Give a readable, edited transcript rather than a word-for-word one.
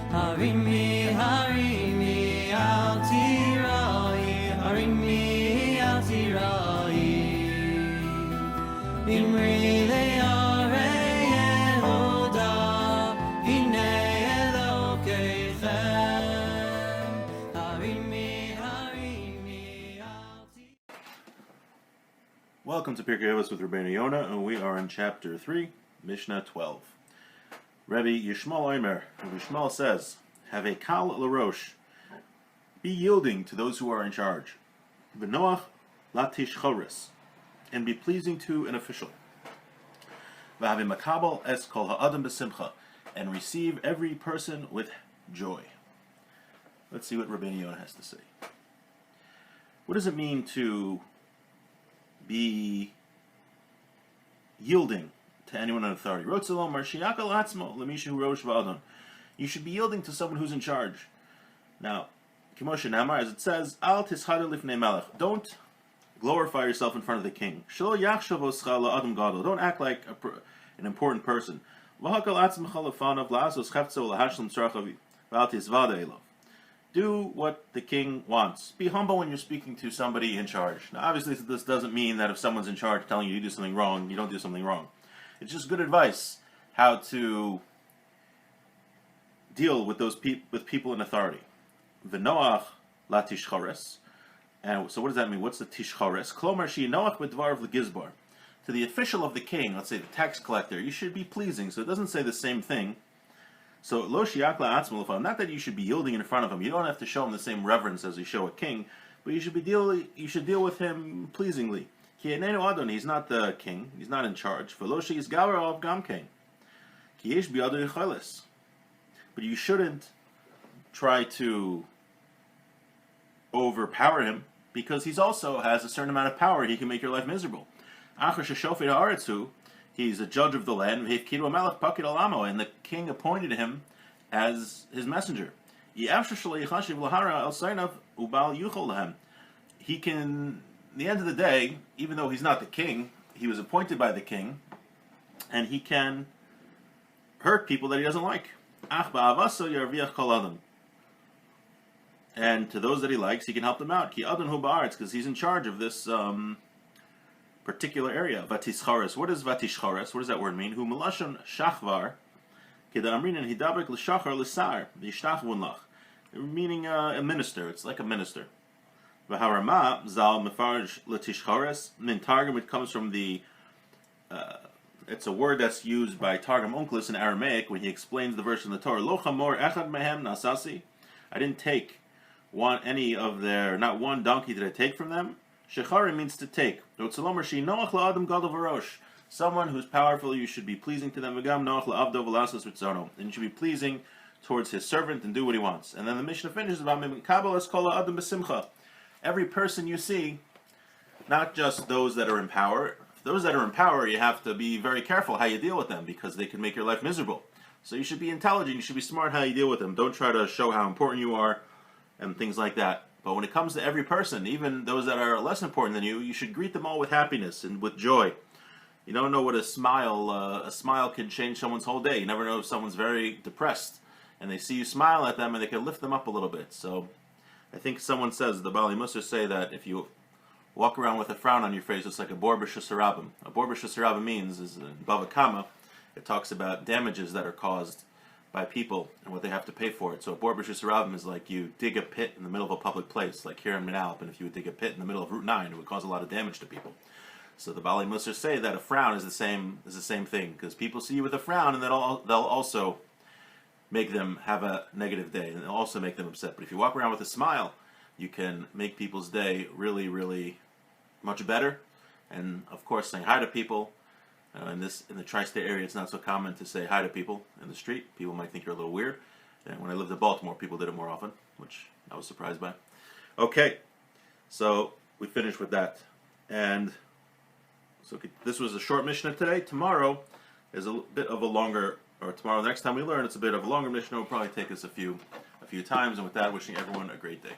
Harimi, harimi, al tirai, harimi, al tirai. Imri le'arei Yehuda, hinei Elokeichem. Harimi, harimi, al tirai. Welcome to Pirkei Avos with Rabeinu Yonah, and we are in chapter 3, Mishnah 12. Rabbi Yishmael Omer, Rabbi Yishmael says, have a kal l'rosh, be yielding to those who are in charge. V'noach latish choris, and be pleasing to an official. V'havi makabel es kol ha'adam b'simcha, and receive every person with joy. Let's see what Rabeinu Yonah has to say. What does it mean to be yielding to anyone in authority? You should be yielding to someone who's in charge. Now, as it says, don't glorify yourself in front of the king. Don't act like an important person. Do what the king wants. Be humble when you're speaking to somebody in charge. Now, obviously, this doesn't mean that if someone's in charge telling you do something wrong, you don't do something wrong. It's just good advice how to deal with with people in authority. V'noach la tishchares. And so what does that mean? What's the tishchares? Klomar she'noach b'dvar of the gizbar. To the official of the king, let's say the tax collector, you should be pleasing. So it doesn't say the same thing. So lo shiak la'atzmo l'fam. Not that you should be yielding in front of him. You don't have to show him the same reverence as you show a king, but you should deal with him pleasingly. Ki einenu adon. He's not the king. He's not in charge. V'lo she'yizgaver alav gam kein. Ki yesh biyado yicholes. But you shouldn't try to overpower him, because he also has a certain amount of power. He can make your life miserable. Achar sheshofet haaretz, he's a judge of the land, and the king appointed him as his messenger. He can, at the end of the day, even though he's not the king, he was appointed by the king, and he can hurt people that he doesn't like. And to those that he likes, he can help them out. Because he's in charge of this particular area. Vatischares. What is vatischares? What does that word mean? Hu melashon shachvar, kedamrin hidabek l'shachar l'sar v'yishtachvun lach. Meaning a minister. It's like a minister. V'harama zal mefarj l'tishchares. Min targum, it comes from the. It's a word that's used by Targum Onkelos in Aramaic when he explains the verse in the Torah. Lo chamor echad mehem nasasi. I didn't take not one donkey did I take from them. Shechari means to take. Someone who's powerful, you should be pleasing to them. And you should be pleasing towards his servant and do what he wants. And then the Mishnah finishes about every person you see, not just those that are in power. Those that are in power, you have to be very careful how you deal with them, because they can make your life miserable. So you should be intelligent, you should be smart how you deal with them. Don't try to show how important you are and things like that. But when it comes to every person, even those that are less important than you, you should greet them all with happiness and with joy. You don't know what a smile can change someone's whole day. You never know if someone's very depressed and they see you smile at them and they can lift them up a little bit. So I think someone says, the Bali Musar say that if you walk around with a frown on your face, it's like a bor b'shus harabim. A bor b'shus harabim means, is in Bava Kama, it talks about damages that are caused by people and what they have to pay for it. So a bor b'shus harabim is like you dig a pit in the middle of a public place, like here in Minalp, and if you would dig a pit in the middle of Route 9, it would cause a lot of damage to people. So the Bali Musar say that a frown is the same thing, because people see you with a frown and they'll also make them have a negative day, and they'll also make them upset. But if you walk around with a smile, you can make people's day really, really much better. And of course, saying hi to people. In the tri-state area, it's not so common to say hi to people in the street. People might think you're a little weird. And when I lived in Baltimore, people did it more often, which I was surprised by. Okay, so we finished with that. And so this was a short Mishnah today. Tomorrow is a bit of a longer, or tomorrow, the next time we learn, it's a bit of a longer Mishnah. It'll probably take us a few times. And with that, wishing everyone a great day.